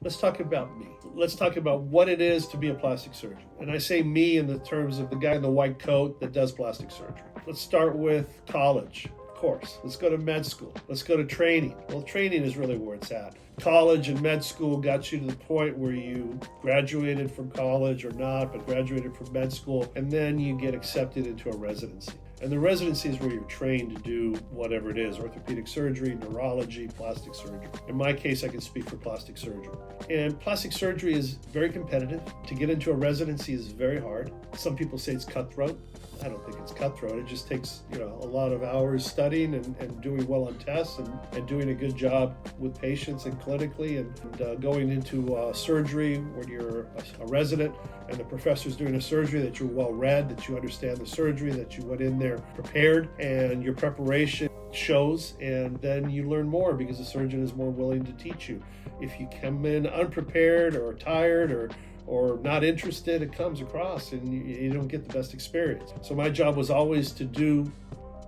Let's talk about me. Let's talk about what it is to be a plastic surgeon. And I say me in the terms of the guy in the white coat that does plastic surgery. Let's start with college. Of course, let's go to med school. Let's go to training. Well, training is really where it's at. College and med school got you to the point where you graduated from college or not, but graduated from med school, and then you get accepted into a residency. And the residency is where you're trained to do whatever it is, orthopedic surgery, neurology, plastic surgery. In my case, I can speak for plastic surgery. And plastic surgery is very competitive. To get into a residency is very hard. Some people say it's cutthroat. I don't think it's cutthroat. It just takes, a lot of hours studying and doing well on tests and doing a good job with patients and clinically and going into surgery when you're a resident and the professor's doing a surgery, that you're well read, that you understand the surgery, that you went in there prepared, and your preparation shows, and then you learn more because the surgeon is more willing to teach you. If you come in unprepared or tired or not interested, it comes across and you don't get the best experience. So my job was always to do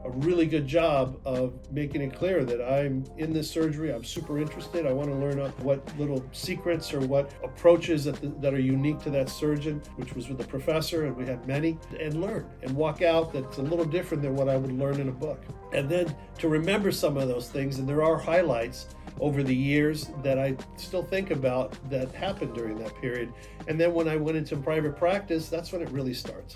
a really good job of making it clear that I'm in this surgery, I'm super interested, I want to learn what little secrets or what approaches that are unique to that surgeon, which was with the professor, and we had many, and learn and walk out that's a little different than what I would learn in a book. And then to remember some of those things, and there are highlights over the years that I still think about that happened during that period. And then when I went into private practice, that's when it really starts.